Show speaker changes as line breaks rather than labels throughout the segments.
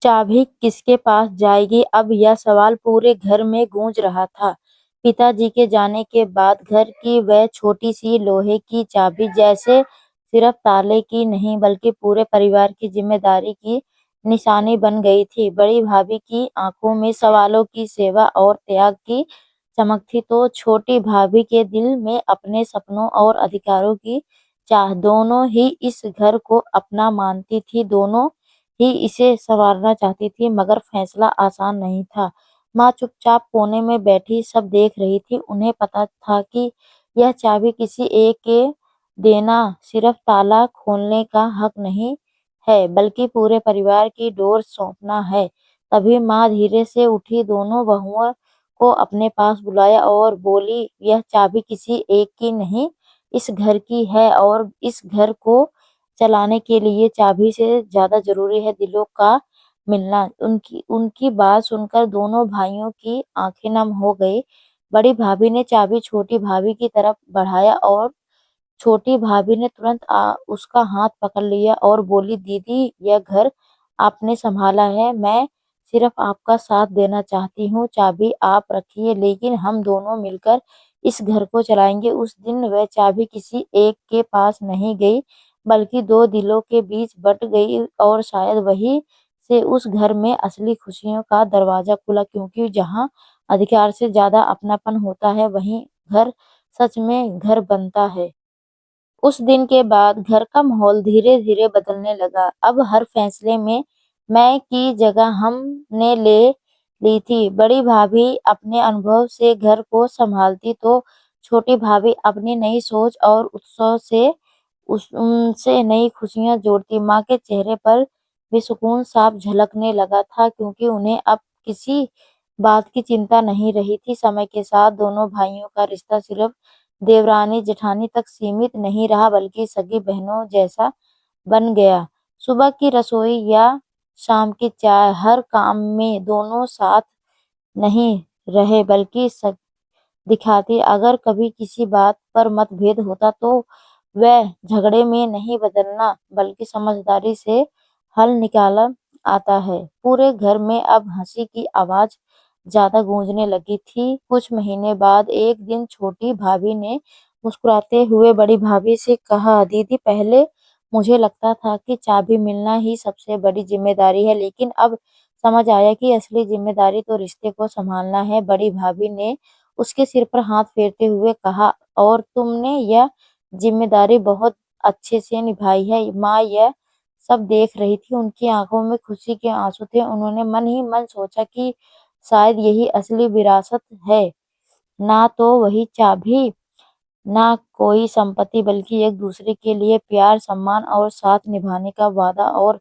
चाबी किसके पास जाएगी, अब यह सवाल पूरे घर में गूंज रहा था। पिताजी के जाने के बाद घर की वह छोटी सी लोहे की चाबी जैसे सिर्फ ताले की नहीं बल्कि पूरे परिवार की जिम्मेदारी की निशानी बन गई थी। बड़ी भाभी की आंखों में सवालों की सेवा और त्याग की चमक थी, तो छोटी भाभी के दिल में अपने सपनों और अधिकारों की चाह। दोनों ही इस घर को अपना मानती थी, दोनों ही इसे संवारना चाहती थी, मगर फैसला आसान नहीं था। माँ चुपचाप कोने में बैठी सब देख रही थी। उन्हें पता था कि यह चाबी किसी एक के देना सिर्फ ताला खोलने का हक नहीं है, बल्कि पूरे परिवार की डोर सौंपना है। तभी माँ धीरे से उठी, दोनों बहुओं को अपने पास बुलाया और बोली, यह चाबी किसी एक की नहीं, इस घर की है, और इस घर को चलाने के लिए चाबी से ज्यादा जरूरी है दिलों का मिलना। उनकी उनकी बात सुनकर दोनों भाइयों की आंखें नम हो गई। बड़ी भाभी ने चाबी छोटी भाभी की तरफ बढ़ाया और छोटी भाभी ने तुरंत उसका हाथ पकड़ लिया और बोली, दीदी यह घर आपने संभाला है, मैं सिर्फ आपका साथ देना चाहती हूँ। चाबी आप रखिए, लेकिन हम दोनों मिलकर इस घर को चलाएंगे। उस दिन वह चाबी किसी एक के पास नहीं गई, बल्कि दो दिलों के बीच बट गई, और शायद वही से उस घर में असली खुशियों का दरवाजा खुला, क्योंकि जहाँ अधिकार से ज्यादा अपनापन होता है, वहीं घर सच में घर बनता है। उस दिन के बाद घर का माहौल धीरे-धीरे बदलने लगा। अब हर फैसले में मैं की जगह हमने ले ली थी। बड़ी भाभी अपने अनुभव से घर को संभालती, तो छोटी भाभी अपनी नई सोच और उत्साह से उनसे नई खुशियां जोड़ती। माँ के चेहरे पर भी सुकून साफ झलकने लगा था, क्योंकि उन्हें अब किसी बात की चिंता नहीं रही थी। समय के साथ दोनों भाइयों का रिश्ता सिर्फ देवरानी जेठानी तक सीमित नहीं रहा, बल्कि सगी बहनों जैसा बन गया। सुबह की रसोई या शाम की चाय, हर काम में दोनों साथ नहीं रहे, बल्कि दिखाती। अगर कभी किसी बात पर मतभेद होता, तो वह झगड़े में नहीं बदलना, बल्कि समझदारी से हल निकाला आता है। पूरे घर में अब हंसी की आवाज ज्यादा गूंजने लगी थी। कुछ महीने बाद एक दिन छोटी भाभी ने मुस्कुराते हुए बड़ी भाभी से कहा, दीदी पहले मुझे लगता था कि चाबी मिलना ही सबसे बड़ी जिम्मेदारी है, लेकिन अब समझ आया कि असली जिम्मेदारी तो रिश्ते को संभालना है। बड़ी भाभी ने उसके सिर पर हाथ फेरते हुए कहा, और तुमने यह जिम्मेदारी बहुत अच्छे से निभाई है। माँ यह सब देख रही थी, उनकी आंखों में खुशी के आंसू थे। उन्होंने मन ही मन सोचा कि शायद यही असली विरासत है, ना तो वही चाबी, ना कोई संपत्ति, बल्कि एक दूसरे के लिए प्यार, सम्मान और साथ निभाने का वादा। और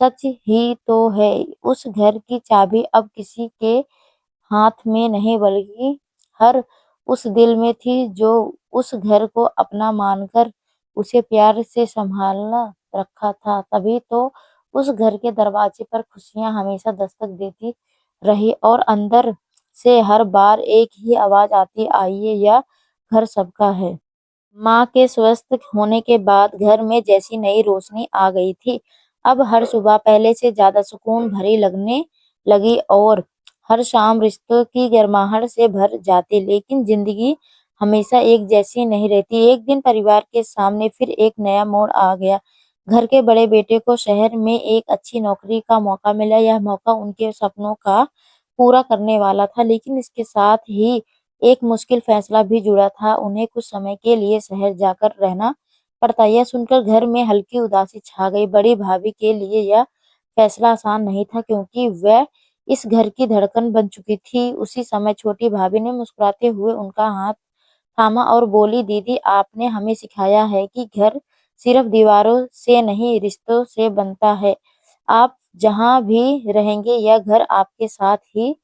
सच ही तो है, उस घर की चाबी अब किसी के हाथ में नहीं, बल्कि हर उस दिल में थी जो उस घर को अपना मानकर उसे प्यार से संभालना रखा था। तभी तो उस घर के दरवाजे पर खुशियां हमेशा दस्तक देती रही, और अंदर से हर बार एक ही आवाज आती, आइए, यह घर सबका है। माँ के स्वस्थ होने के बाद घर में जैसी नई रोशनी आ गई थी। अब हर सुबह पहले से ज्यादा सुकून भरी लगने लगी, और हर शाम रिश्तों की गर्माहट से भर जाती। लेकिन जिंदगी हमेशा एक जैसी नहीं रहती। एक दिन परिवार के सामने फिर एक नया मोड़ आ गया। घर के बड़े बेटे को शहर में एक अच्छी नौकरी का मौका मिला। यह मौका उनके सपनों का पूरा करने वाला था, लेकिन इसके साथ ही एक मुश्किल फैसला भी जुड़ा था। उन्हें कुछ समय के लिए शहर जाकर रहना पड़ता। यह सुनकर घर में हल्की उदासी छा गई। बड़ी भाभी के लिए यह फैसला आसान नहीं था, क्योंकि वह इस घर की धड़कन बन चुकी थी। उसी समय छोटी भाभी ने मुस्कुराते हुए उनका हाथ थामा और बोली, दीदी आपने हमें सिखाया है कि घर सिर्फ दीवारों से नहीं, रिश्तों से बनता है। आप जहाँ भी रहेंगे, यह घर आपके साथ ही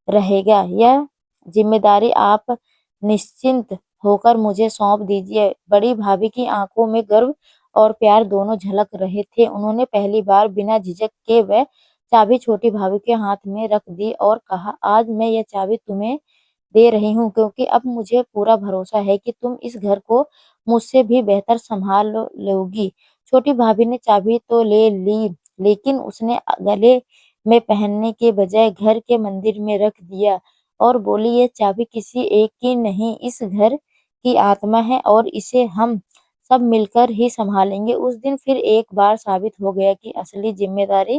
रहेगा। यह जिम्मेदारी आप निश्चिंत होकर मुझे सौंप दीजिए। बड़ी भाभी की आंखों में गर्व और प्यार दोनों झलक रहे थे। उन्होंने पहली बार बिना झिझक के वह चाबी छोटी भाभी के हाथ में रख दी और कहा, आज मैं यह चाबी तुम्हें दे रही हूँ, क्योंकि अब मुझे पूरा भरोसा है कि तुम इस घर को मुझसे भी बेहतर संभाल लोगी। छोटी भाभी ने चाबी तो ले ली, लेकिन उसने गले में पहनने के बजाय घर के मंदिर में रख दिया और बोली, ये चाबी किसी एक की नहीं, इस घर की आत्मा है और इसे हम सब मिलकर ही संभालेंगे। उस दिन फिर एक बार साबित हो गया कि असली जिम्मेदारी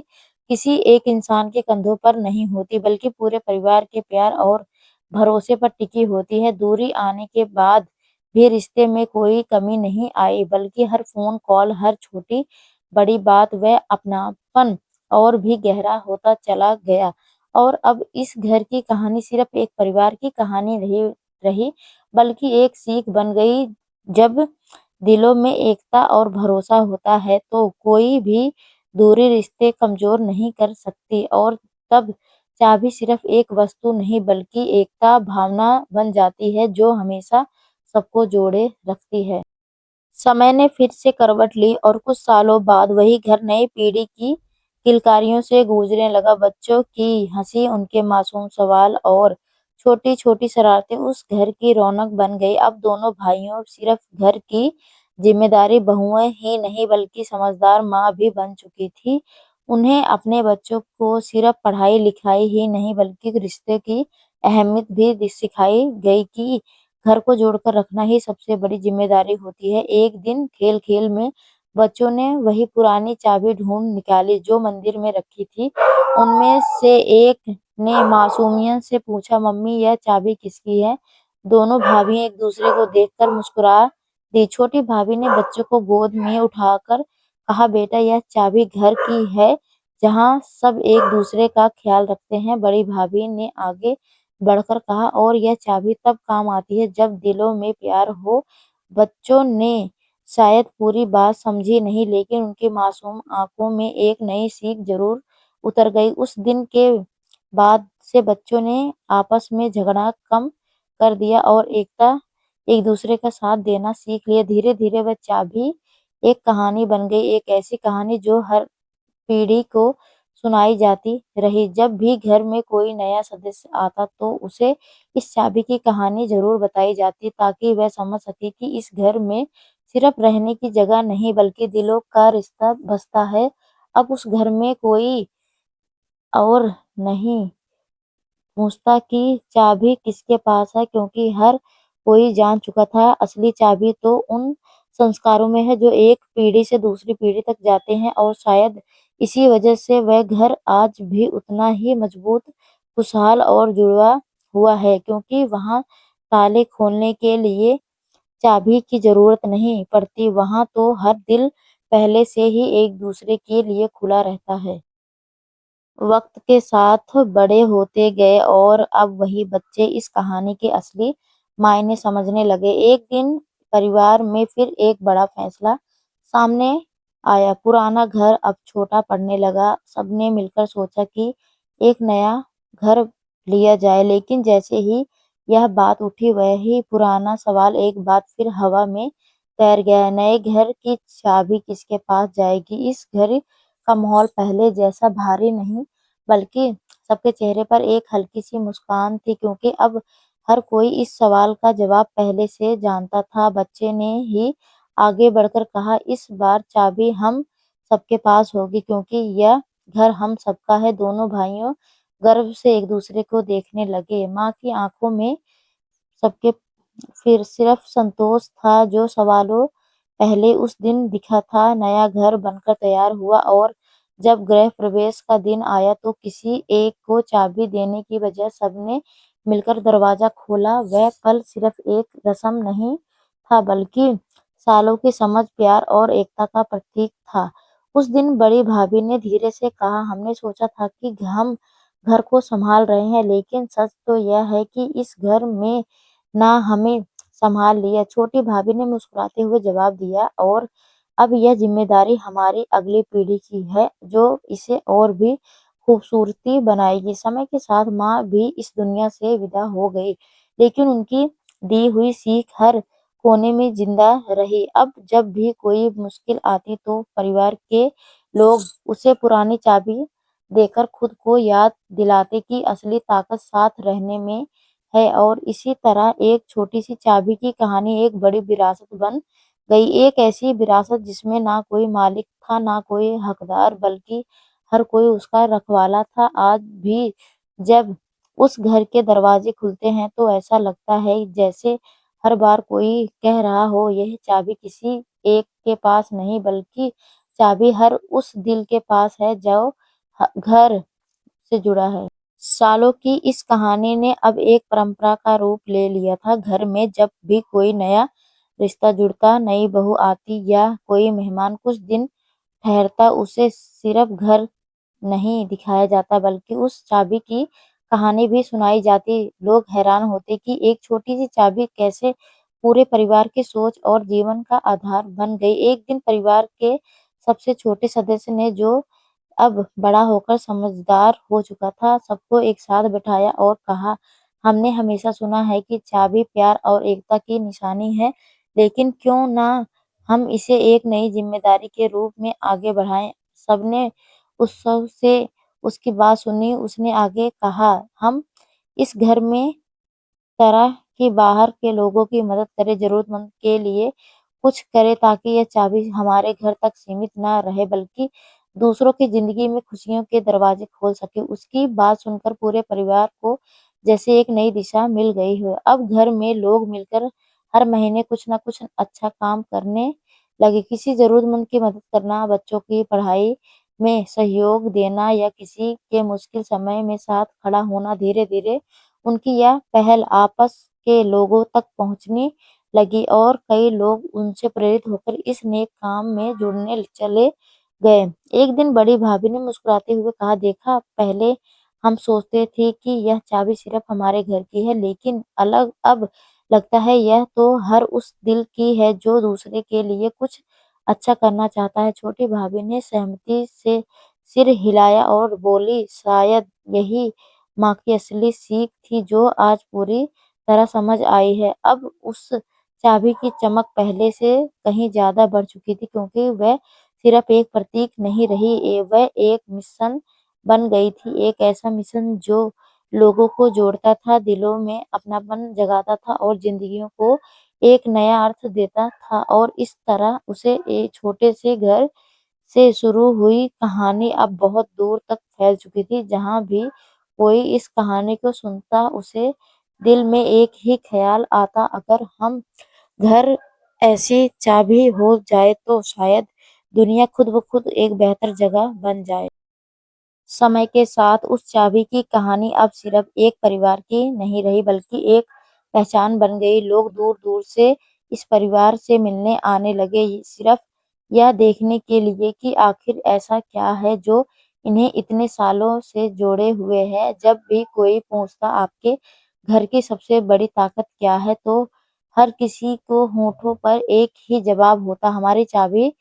किसी एक इंसान के कंधों पर नहीं होती, बल्कि पूरे परिवार के प्यार और भरोसे पर टिकी होती है। दूरी आने के बाद भी रिश्ते में कोई कमी नहीं आई, बल्कि हर फ़ोन कॉल, हर छोटी-बड़ी बात व अपनापन और भी गहरा होता चला गया। और अब इस घर की कहानी सिर्फ़ एक परिवार की कहानी नहीं रही, बल्कि एक सीख बन गई। जब दिलों में एकता और भरोसा होता है, तो कोई भी दूरी रिश्ते कमज़ोर नहीं कर सकती और तब चाबी सिर्फ़ एक वस्तु नहीं, बल्कि एकता भावना बन जाती है, जो हमेशा सबको जोड़े रखती है। समय ने फिर से करवट ली और कुछ सालों बाद वही घर नई पीढ़ी की किलकारियों से गूंजने लगा। बच्चों की हंसी, उनके मासूम सवाल और छोटी-छोटी शरारतें उस घर की रौनक बन गई। अब दोनों भाइयों सिर्फ घर की जिम्मेदारी बहुएं ही नहीं, बल्कि समझदार माँ भी बन चुकी थी। उन्हें अपने बच्चों को सिर्फ पढ़ाई-लिखाई ही नहीं, बल्कि रिश्ते की अहमियत भी सिखाई गई कि घर को जोड़कर रखना ही सबसे बड़ी जिम्मेदारी होती है। एक दिन खेल-खेल में बच्चों ने वही पुरानी चाबी ढूँढ निकाली जो मंदिर में रखी थी। उनमें से एक ने मासूमियत से पूछा, मम्मी यह चाबी किसकी है? दोनों भाभी एक दूसरे को देखकर मुस्कुरा दी। छोटी भाभी ने बच्चे को गोद में उठाकर कहा, बेटा यह चाबी घर की है, जहाँ सब एक दूसरे का ख्याल रखते हैं। बड़ी भाभी ने आगे बढ़कर कहा, और यह चाबी तब काम आती है जब दिलों में प्यार हो। बच्चों ने शायद पूरी बात समझी नहीं, लेकिन उनकी मासूम आंखों में एक नई सीख जरूर उतर गई। उस दिन के बाद से बच्चों ने आपस में झगड़ा कम कर दिया और एकता एक दूसरे का साथ देना सीख लिया। धीरे धीरे वह चाबी एक कहानी बन गई, एक ऐसी कहानी जो हर पीढ़ी को सुनाई जाती रही। जब भी घर में कोई नया सदस्य आता तो उसे इस चाबी की कहानी ज़रूर बताई जाती, ताकि वह समझ सके कि इस घर में सिर्फ रहने की जगह नहीं, बल्कि दिलों का रिश्ता बसता है। अब उस घर में कोई और नहीं पूछता कि चाबी किसके पास है, क्योंकि हर कोई जान चुका था असली चाबी तो उन संस्कारों में है जो एक पीढ़ी से दूसरी पीढ़ी तक जाते हैं। और शायद इसी वजह से वह घर आज भी उतना ही मजबूत, खुशहाल और जुड़ा हुआ है, क्योंकि वहाँ ताले खोलने के लिए चाबी की जरूरत नहीं पड़ती। वहाँ तो हर दिल पहले से ही एक दूसरे के लिए खुला रहता है। वक्त के साथ बड़े होते गए और अब वही बच्चे इस कहानी के असली मायने समझने लगे। एक दिन परिवार में फिर एक बड़ा फैसला सामने आया। पुराना घर अब छोटा पड़ने लगा। सबने मिलकर सोचा कि एक नया घर लिया जाए, लेकिन जैसे ही यह बात उठी, वही पुराना सवाल एक बार फिर हवा में तैर गया। नए घर की चाबी किसके पास जाएगी? इस घर का माहौल पहले जैसा भारी नहीं, बल्कि सबके चेहरे पर एक हल्की-सी मुस्कान थी, क्योंकि अब हर कोई इस सवाल का जवाब पहले से जानता था। बच्चे ने ही आगे बढ़कर कहा, इस बार चाबी हम सबके पास होगी, क्योंकि यह घर हम सबका है। दोनों भाइयों गर्व से एक दूसरे को देखने लगे। माँ की आंखों में सबके फिर सिर्फ संतोष था, जो सवालों पहले उस दिन दिखा था। नया घर बनकर तैयार हुआ और जब गृह प्रवेश का दिन आया, तो किसी एक को चाबी देने की बजाय सबने मिलकर दरवाजा खोला। वह पल सिर्फ एक रस्म नहीं था, बल्कि सालों की समझ, प्यार और एकता का प्रतीक था। उस दिन बड़ी भाभी ने धीरे से कहा, हमने सोचा था कि हम घर को संभाल रहे हैं, लेकिन सच तो यह है कि इस घर में ना हमें संभाल लिया। छोटी भाभी ने मुस्कुराते हुए जवाब दिया, और अब यह जिम्मेदारी हमारी अगली पीढ़ी की है, जो इसे और भी खूबसूरती बनाएगी। समय के साथ माँ भी इस दुनिया से विदा हो गई, लेकिन उनकी दी हुई सीख हर कोने में जिंदा रही। अब जब भी कोई मुश्किल आती, तो परिवार के लोग उसे पुरानी चाबी देकर खुद को याद दिलाते कि असली ताकत साथ रहने में है। और इसी तरह एक छोटी-सी चाबी की कहानी एक बड़ी विरासत बन गई। एक ऐसी विरासत जिसमें ना कोई मालिक था, ना कोई हकदार, बल्कि हर कोई उसका रखवाला था। आज भी जब उस घर के दरवाजे खुलते हैं तो ऐसा लगता है जैसे हर बार कोई कह रहा हो, यह चाबी किसी एक के पास नहीं बल्कि चाबी हर उस दिल के पास है जो घर से जुड़ा है। सालों की इस कहानी ने अब एक परंपरा का रूप ले लिया था। घर में जब भी कोई नया रिश्ता जुड़ता, नई बहू आती या कोई मेहमान कुछ दिन ठहरता, उसे सिर्फ घर नहीं दिखाया जाता बल्कि उस चाबी की कहानी भी सुनाई जाती। लोग हैरान होते कि एक छोटी सी चाबी कैसे पूरे परिवार की सोच और जीवन का आधार बन गई। एक दिन परिवार के सबसे छोटे सदस्य ने, जो अब बड़ा होकर समझदार हो चुका था, सबको एक साथ बिठाया और कहा, हमने हमेशा सुना है कि चाबी प्यार और एकता की निशानी है, लेकिन क्यों ना हम इसे एक नई जिम्मेदारी के रूप में आगे बढ़ाएं। सबने उत्सव से उसकी बात सुनी। उसने आगे कहा, हम इस घर में तरह कि बाहर के लोगों की मदद करें, जरूरतमंद के लिए कुछ करें ताकि यह चाबी हमारे घर तक सीमित ना रहे बल्कि दूसरों की जिंदगी में खुशियों के दरवाजे खोल सके। उसकी बात सुनकर पूरे परिवार को जैसे एक नई दिशा मिल गई हो। अब घर में लोग मिलकर हर महीने कुछ ना कुछ अच्छा काम करने लगे। किसी जरूरतमंद की मदद करना, बच्चों की पढ़ाई में सहयोग देना या किसी के मुश्किल समय में साथ खड़ा होना। धीरे धीरे उनकी यह पहल आपस के लोगों तक पहुंचने लगी और कई लोग उनसे प्रेरित होकर इस नेक काम में जुड़ने चले गए। एक दिन बड़ी भाभी ने मुस्कुराते हुए कहा, देखा, पहले हम सोचते थे कि यह चाबी सिर्फ हमारे घर की है, लेकिन अलग अब लगता है यह तो हर उस दिल की है जो दूसरे के लिए कुछ अच्छा करना चाहता है। छोटी भाभी ने सहमति से सिर हिलाया और बोली, शायद यही माँ की असली सीख थी जो आज पूरी तरह समझ आई है। अब उस चाबी की चमक पहले से कहीं ज्यादा बढ़ चुकी थी, क्योंकि वह सिर्फ एक प्रतीक नहीं रही, वह एक मिशन बन गई थी। एक ऐसा मिशन जो लोगों को जोड़ता था, दिलों में अपनापन जगाता था और जिंदगियों को एक नया अर्थ देता था। और इस तरह उसे एक छोटे से घर से शुरू हुई कहानी अब बहुत दूर तक फैल चुकी थी। जहां भी कोई इस कहानी को सुनता, उसे दिल में एक ही ख्याल आता, अगर हम घर ऐसी चाबी हो जाए तो शायद दुनिया खुद ब खुद एक बेहतर जगह बन जाए। समय के साथ उस चाबी की कहानी अब सिर्फ एक परिवार की नहीं रही बल्कि एक पहचान बन गई। लोग दूर दूर से इस परिवार से मिलने आने लगे, सिर्फ यह देखने के लिए कि आखिर ऐसा क्या है जो इन्हें इतने सालों से जोड़े हुए है। जब भी कोई पूछता, आपके घर की सबसे बड़ी ताकत क्या है, तो हर किसी को होठों पर एक ही जवाब होता, हमारी चाबी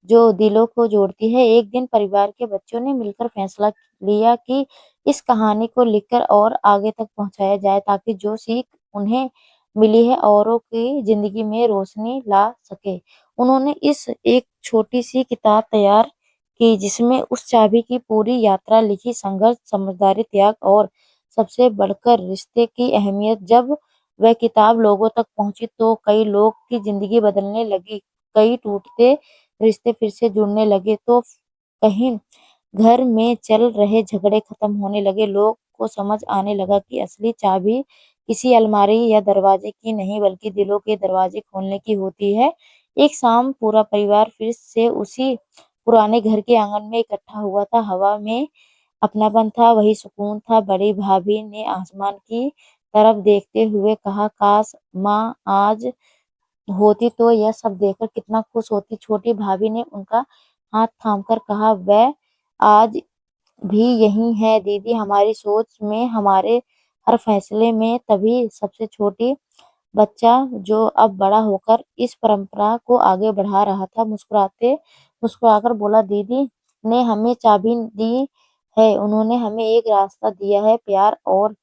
जो दिलों को जोड़ती है। एक दिन परिवार के बच्चों ने मिलकर फैसला लिया कि इस कहानी को लिखकर और आगे तक पहुंचाया जाए, ताकि जो सीख उन्हें मिली है औरों की जिंदगी में रोशनी ला सके। उन्होंने इस एक छोटी सी किताब तैयार की जिसमें उस चाबी की पूरी यात्रा लिखी, संघर्ष, समझदारी, त्याग और सबसे बढ़कर रिश्ते की अहमियत। जब वह किताब लोगों तक पहुंची तो कई लोग की जिंदगी बदलने लगी, कई टूटते रिश्ते फिर से जुड़ने लगे, तो कहीं घर में चल रहे झगड़े खत्म होने लगे। लोग को समझ आने लगा कि असली चाबी किसी अलमारी या दरवाजे की नहीं बल्कि दिलों के दरवाजे खोलने की होती है। एक शाम पूरा परिवार फिर से उसी पुराने घर के आंगन में इकट्ठा हुआ था। हवा में अपनापन था, वही सुकून था। बड़ी भाभी ने आसमान की तरफ देखते हुए कहा, काश माँ आज होती तो यह सब देखकर कितना खुश होती। छोटी भाभी ने उनका हाथ थामकर कहा, वह आज भी यही है दीदी, हमारी सोच में, हमारे हर फैसले में। तभी सबसे छोटी बच्चा, जो अब बड़ा होकर इस परंपरा को आगे बढ़ा रहा था, मुस्कुराते मुस्कुराकर बोला, दीदी ने हमें चाबी दी है, उन्होंने हमें एक रास्ता दिया है, प्यार और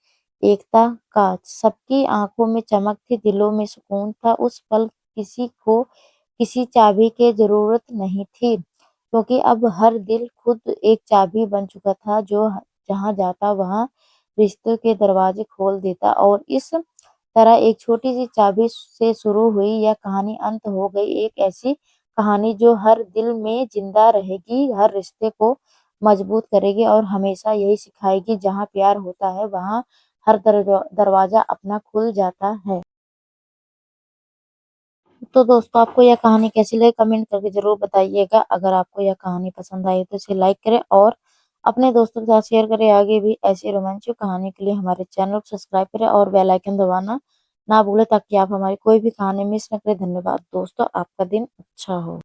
एकता का। सबकी आंखों में चमक थी, दिलों में सुकून था। उस पल किसी को किसी चाबी की जरूरत नहीं थी, क्योंकि अब हर दिल खुद एक चाबी बन चुका था जो जहां जाता वहां रिश्तों के दरवाजे खोल देता। और इस तरह एक छोटी सी चाबी से शुरू हुई यह कहानी अंत हो गई, एक ऐसी कहानी जो हर दिल में जिंदा रहेगी, हर रिश्ते को मजबूत करेगी और हमेशा यही सिखाएगी जहाँ प्यार होता है वहाँ हर दरवाजा अपना खुल जाता है। तो दोस्तों आपको यह कहानी कैसी लगी कमेंट करके ज़रूर बताइएगा। अगर आपको यह कहानी पसंद आई तो इसे लाइक करें और अपने दोस्तों के साथ शेयर करें। आगे भी ऐसी रोमांचक कहानी के लिए हमारे चैनल को सब्सक्राइब करें और बेल आइकन दबाना ना भूलें ताकि आप हमारी कोई भी कहानी मिस न करें। धन्यवाद दोस्तों, आपका दिन अच्छा हो।